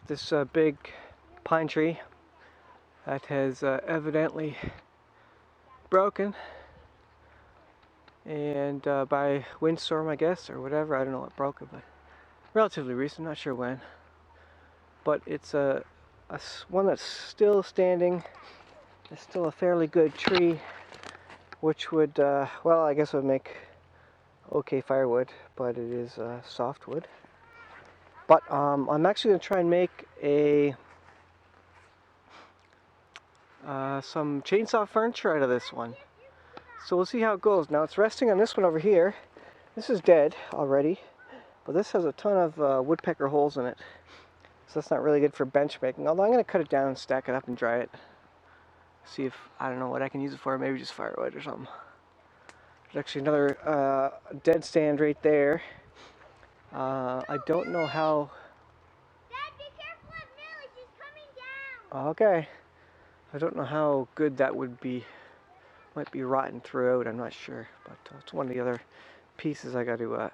got this big pine tree that has evidently broken, and by windstorm, I guess, or whatever. I don't know what broke it, but relatively recent, not sure when. But it's one that's still standing. It's still a fairly good tree, which would, well, I guess would make okay firewood, but it is softwood. But I'm actually going to try and make some chainsaw furniture out of this one. So we'll see how it goes. Now it's resting on this one over here. This is dead already, but this has a ton of woodpecker holes in it. So that's not really good for bench making, although I'm going to cut it down and stack it up and dry it. See if, I don't know what I can use it for, maybe just firewood or something. There's actually another dead stand right there. I don't know how... Dad, be careful of Millie, she's coming down! Okay. I don't know how good that would be. Might be rotten throughout, I'm not sure. But it's one of the other pieces I got to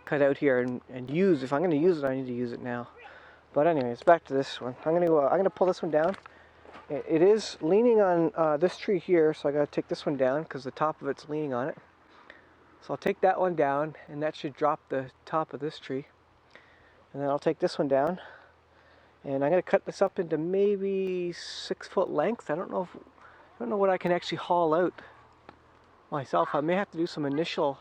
cut out here and use. If I'm going to use it, I need to use it now. But anyways, back to this one. I'm going to pull this one down. It is leaning on this tree here, so I got to take this one down because the top of it's leaning on it. So I'll take that one down, and that should drop the top of this tree. And then I'll take this one down, and I'm going to cut this up into maybe 6 foot lengths. I don't know what I can actually haul out myself. I may have to do some initial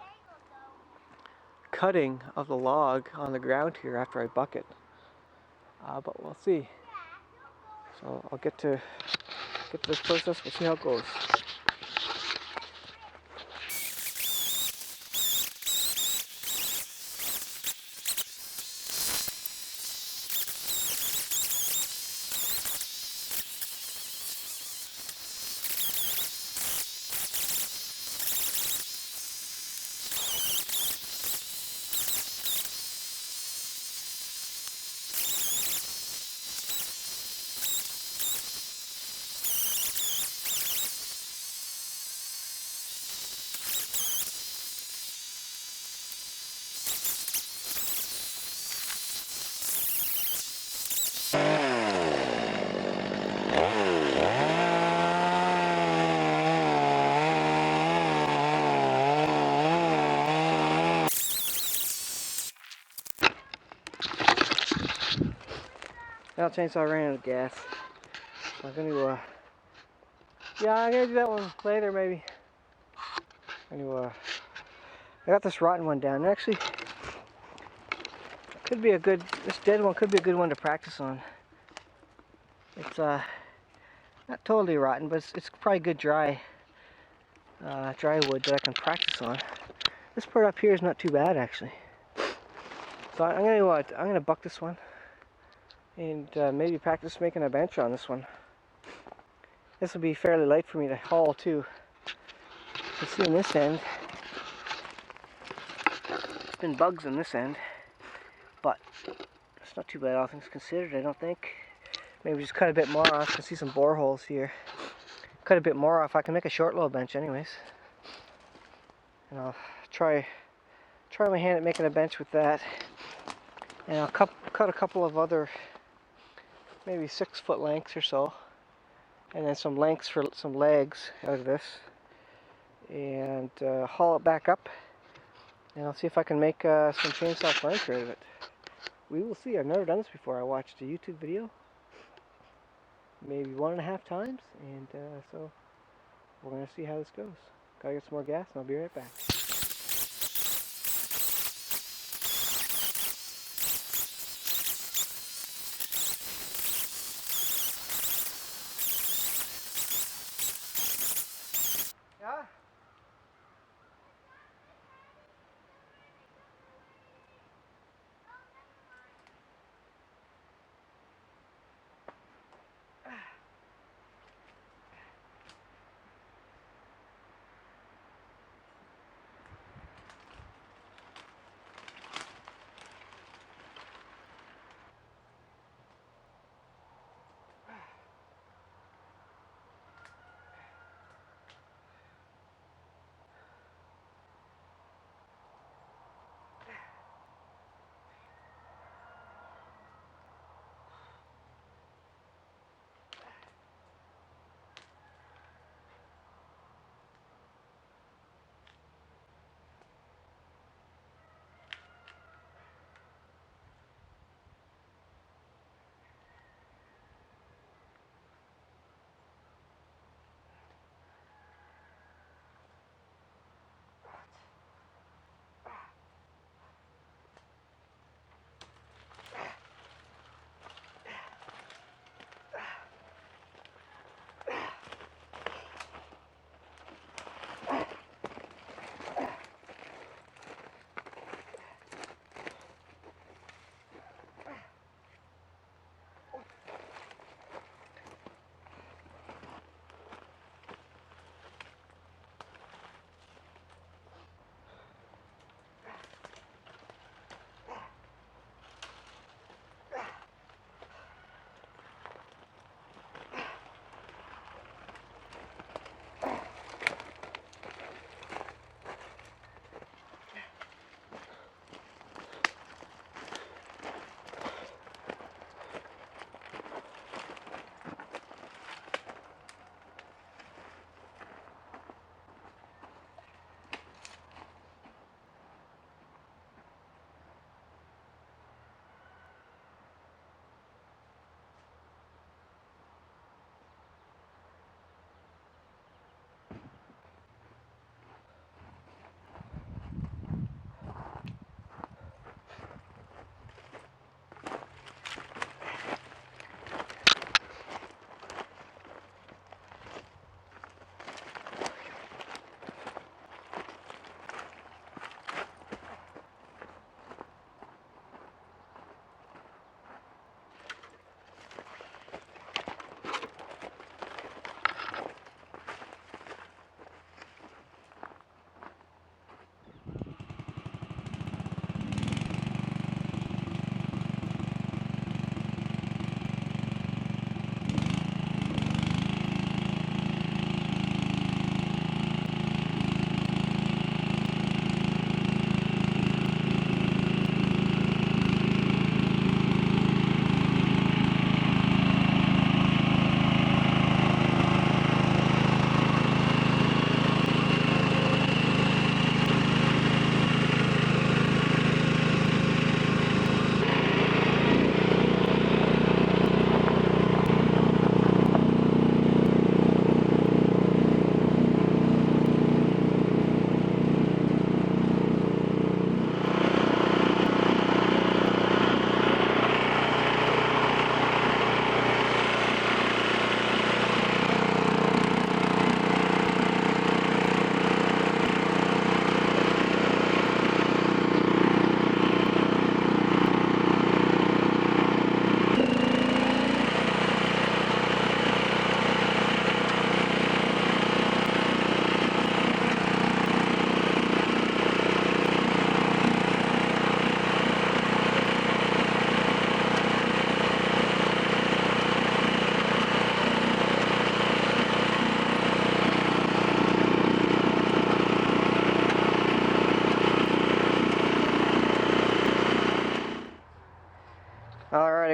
cutting of the log on the ground here after I buck it. But we'll see. So I'll get to this process. We'll see how it goes. Now chainsaw ran out of gas. I'm gonna I'm gonna do that one later maybe. I got this rotten one down. Actually, this dead one could be a good one to practice on. It's not totally rotten, but it's probably good dry wood that I can practice on. This part up here is not too bad actually. So I'm gonna buck this one and maybe practice making a bench on this one. This will be fairly light for me to haul too. You can see on this end, there's been bugs on this end, but it's not too bad all things considered, I don't think. Maybe just cut a bit more off. You can see some bore holes here. Cut a bit more off. I can make a short little bench anyways. And I'll try my hand at making a bench with that. And I'll cut a couple of other, maybe 6 foot lengths or so. And then some lengths for some legs out of this. And haul it back up. And I'll see if I can make some chainsaw furniture out of it. We will see. I've never done this before. I watched a YouTube video, maybe 1.5 times, and so we're going to see how this goes. Gotta get some more gas, and I'll be right back. Yeah?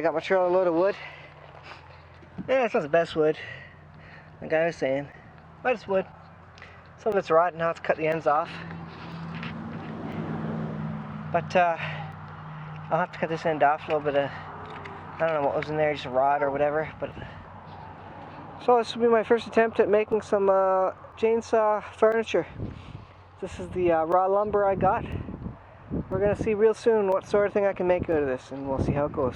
got my trailer load of wood. Yeah, it's not the best wood, like I was saying, but it's wood. Some of it's rotten, I'll have to cut the ends off. But I'll have to cut this end off, a little bit of, I don't know what was in there, just a rod or whatever. But so this will be my first attempt at making some chainsaw furniture. This is the raw lumber I got. We're gonna see real soon what sort of thing I can make out of this, and we'll see how it goes.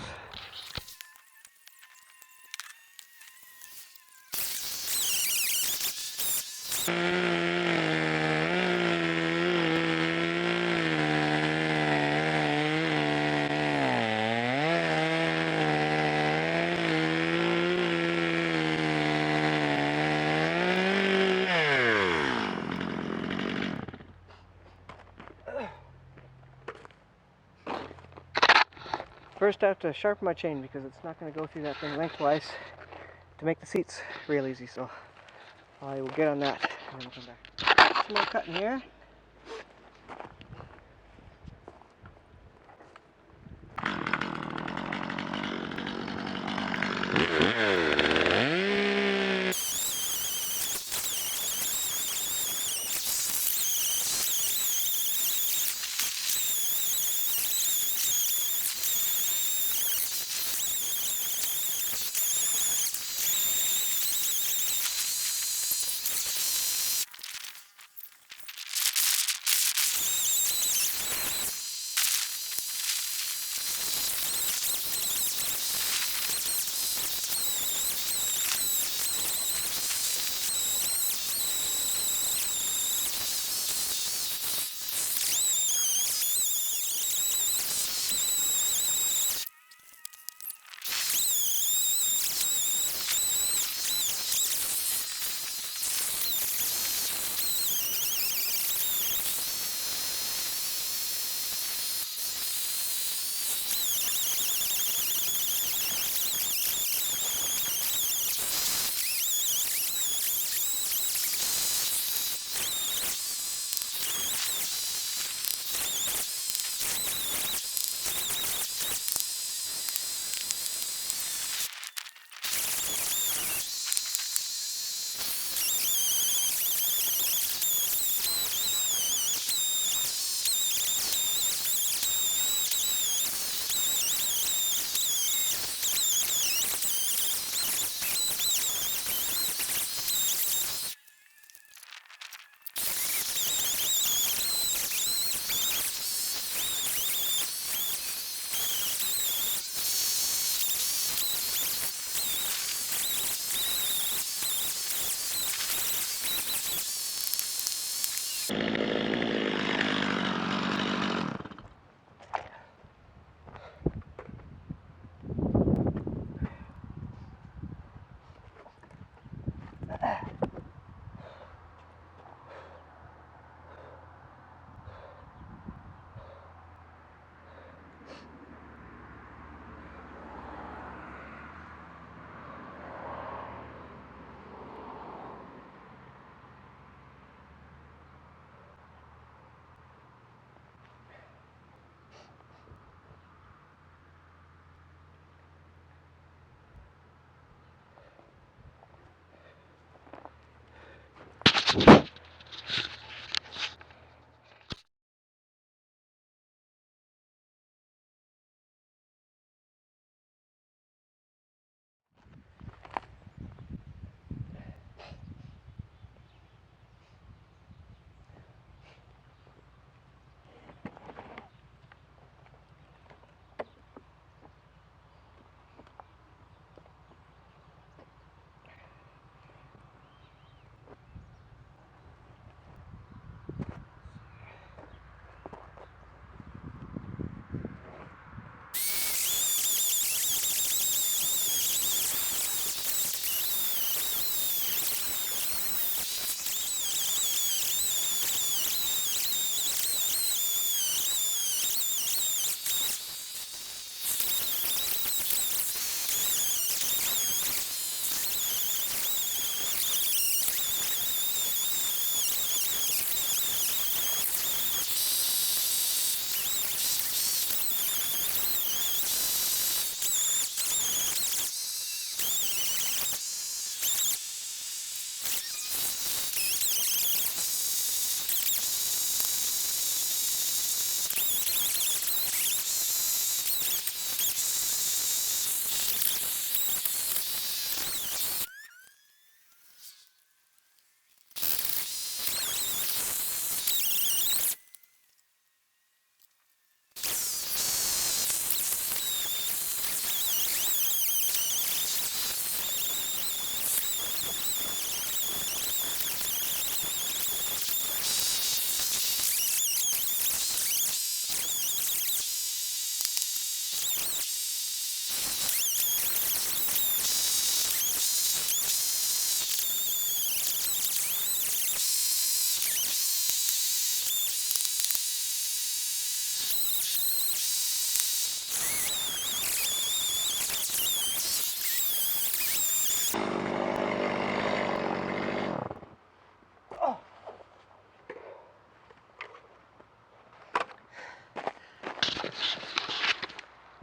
First I have to sharpen my chain because it's not going to go through that thing lengthwise to make the seats real easy, so I will get on that and then we'll come back. Some more cutting here.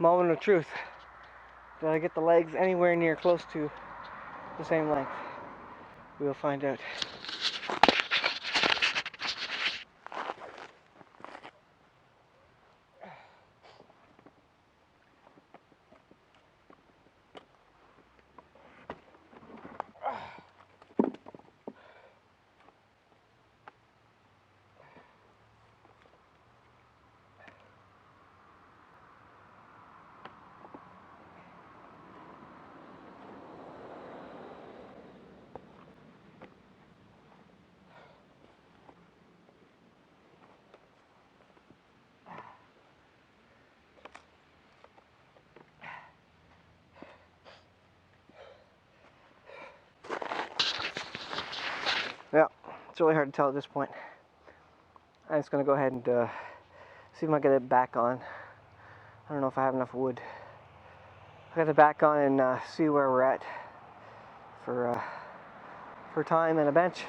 moment of truth. Did I get the legs anywhere near close to the same length? We'll find out. Yeah, it's really hard to tell at this point. I'm just going to go ahead and see if I can get it back on. I don't know if I have enough wood. I'll get it back on and see where we're at for time and a bench.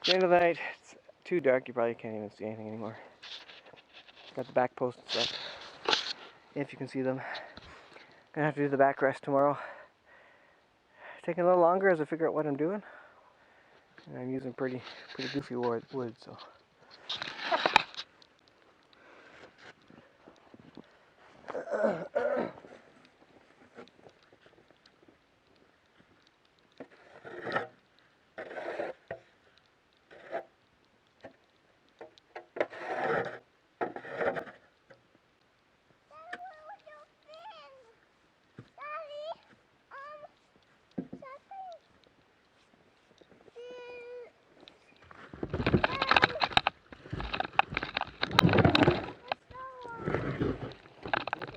At the end of the night, it's too dark, you probably can't even see anything anymore. Got the back posts up, if you can see them. Gonna have to do the backrest tomorrow. Taking a little longer as I figure out what I'm doing. And I'm using pretty goofy wood, so.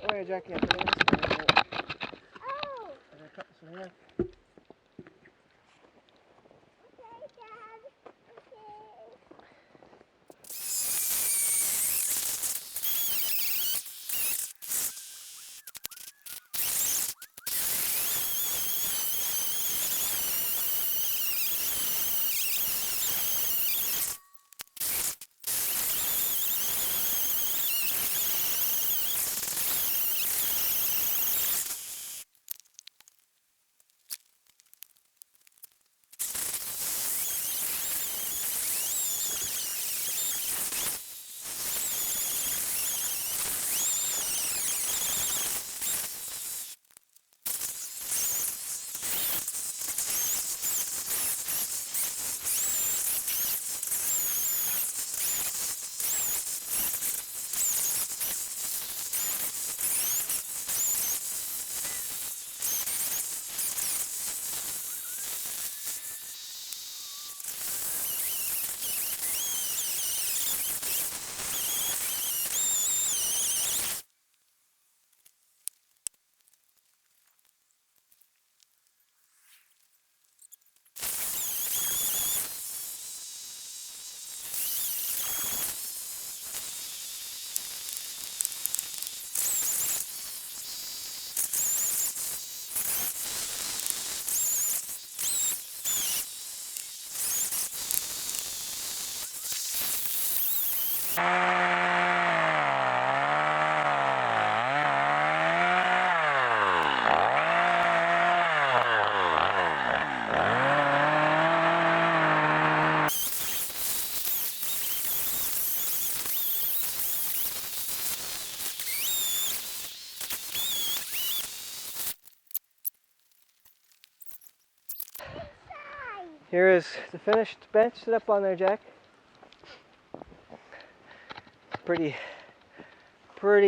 Oh yeah, Jackie, I gotta cut this in half. Okay, Dad. Okay. Here is the finished bench. Sit up on there, Jack. Pretty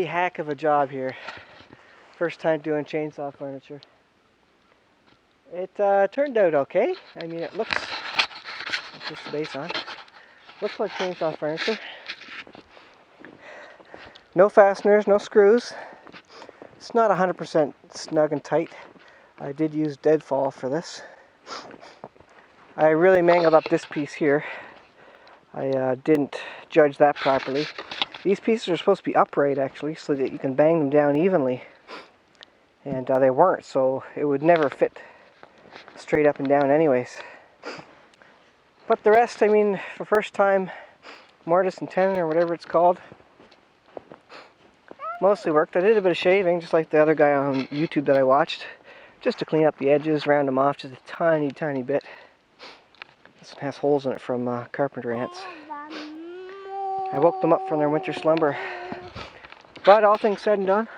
hack of a job here. First time doing chainsaw furniture. It turned out okay. I mean, it looks, I'll push the base on. Looks like chainsaw furniture. No fasteners, no screws. It's not 100% snug and tight. I did use deadfall for this. I really mangled up this piece here. I didn't judge that properly. These pieces are supposed to be upright actually, so that you can bang them down evenly. And they weren't, so it would never fit straight up and down anyways. But the rest, I mean, for first time mortise and tenon or whatever it's called, mostly worked. I did a bit of shaving, just like the other guy on YouTube that I watched, just to clean up the edges, round them off just a tiny, tiny bit. This one has holes in it from carpenter ants. I woke them up from their winter slumber. But all things said and done,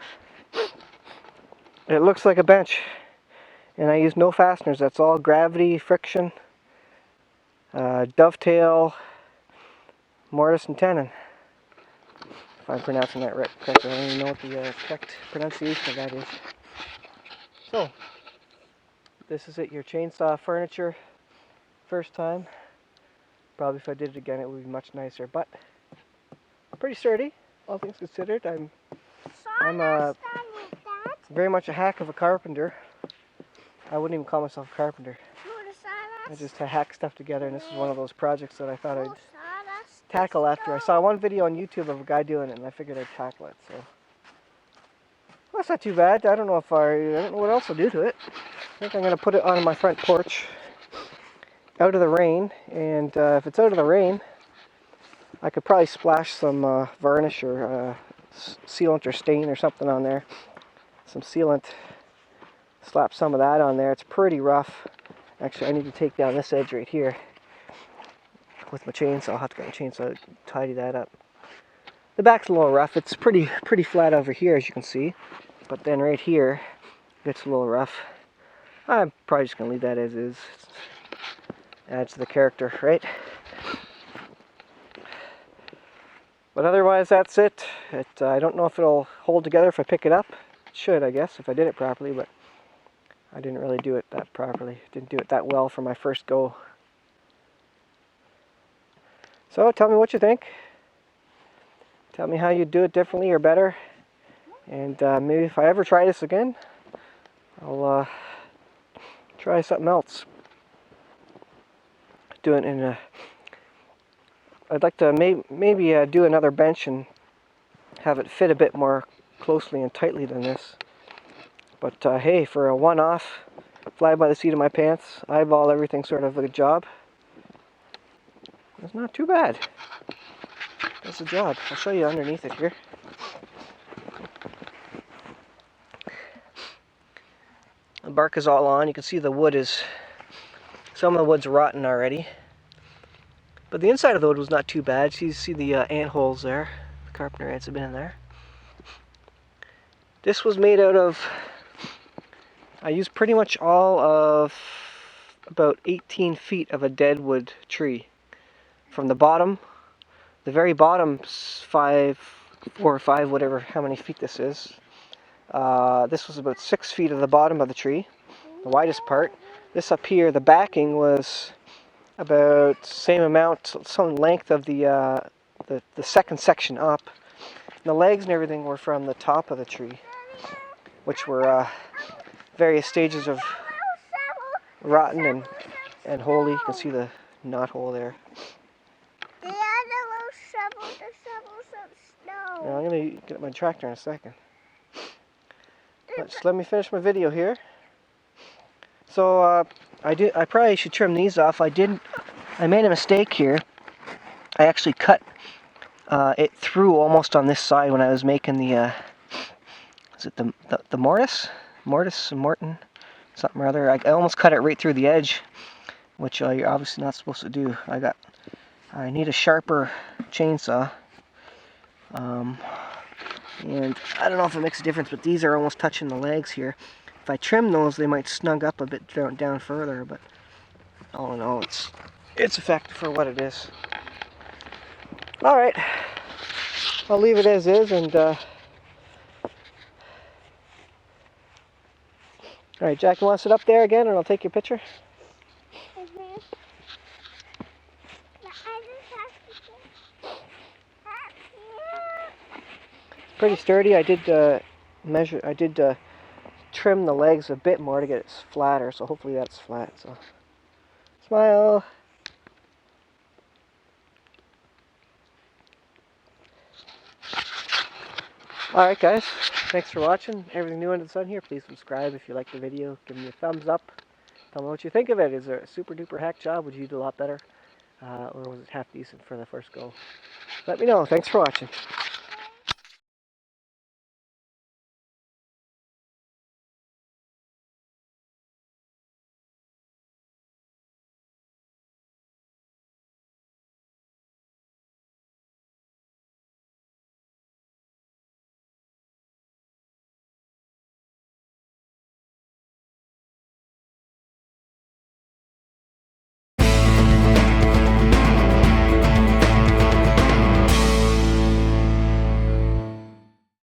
it looks like a bench. And I used no fasteners. That's all gravity, friction, dovetail, mortise and tenon. If I'm pronouncing that right correctly. I don't even know what the correct pronunciation of that is. So, this is it, your chainsaw furniture. First time. Probably if I did it again it would be much nicer. But, pretty sturdy, all things considered. I'm very much a hack of a carpenter. I wouldn't even call myself a carpenter. I just hack stuff together, and this is one of those projects that I thought I'd tackle after. I saw one video on YouTube of a guy doing it, and I figured I'd tackle it. So, well, that's not too bad. I don't know what else I'll do to it. I think I'm going to put it on my front porch, out of the rain, and if it's out of the rain, I could probably splash some varnish or sealant or stain or something on there. Some sealant. Slap some of that on there. It's pretty rough. Actually, I need to take down this edge right here with my chainsaw. I'll have to get my chainsaw to tidy that up. The back's a little rough. It's pretty flat over here, as you can see. But then right here, it's a little rough. I'm probably just going to leave that as is. Adds to the character, right? But otherwise, that's it. I don't know if it'll hold together if I pick it up. It should, I guess, if I did it properly, but I didn't really do it that properly. Didn't do it that well for my first go. So tell me what you think. Tell me how you do it differently or better. And maybe if I ever try this again, I'll try something else. Do it in a... I'd like to maybe do another bench and have it fit a bit more closely and tightly than this. But hey, for a one-off, fly by the seat of my pants, eyeball everything sort of a job, it's not too bad. That's the job. I'll show you underneath it here. The bark is all on. You can see the wood is, some of the wood's rotten already. But the inside of the wood was not too bad. You see the ant holes there. The carpenter ants have been in there. This was made out of, I used pretty much all of about 18 feet of a deadwood tree. From the bottom, the very bottom 4 or 5, whatever, how many feet this is. This was about 6 feet of the bottom of the tree, the widest part. This up here, the backing was about the same amount, some length of the second section up. And the legs and everything were from the top of the tree, which were various stages of rotten and holy. You can see the knot hole there. Now I'm going to get my tractor in a second. Just let me finish my video here. So I probably should trim these off. I made a mistake here. I actually cut it through almost on this side when I was making the is it the mortise and morton, something or other. I almost cut it right through the edge, which you're obviously not supposed to do. I need a sharper chainsaw. And I don't know if it makes a difference, but these are almost touching the legs here. If I trim those, they might snug up a bit down further, but all in all, it's effective for what it is. All right, I'll leave it as is, and all right, Jack, you want to sit up there again, and I'll take your picture? Pretty sturdy. I did trim the legs a bit more to get it flatter, so hopefully that's flat. So, smile. Alright guys, thanks for watching. Everything new under the sun here. Please subscribe if you like the video. Give me a thumbs up. Tell me what you think of it. Is it a super duper hack job? Would you do a lot better? Or was it half decent for the first go? Let me know. Thanks for watching.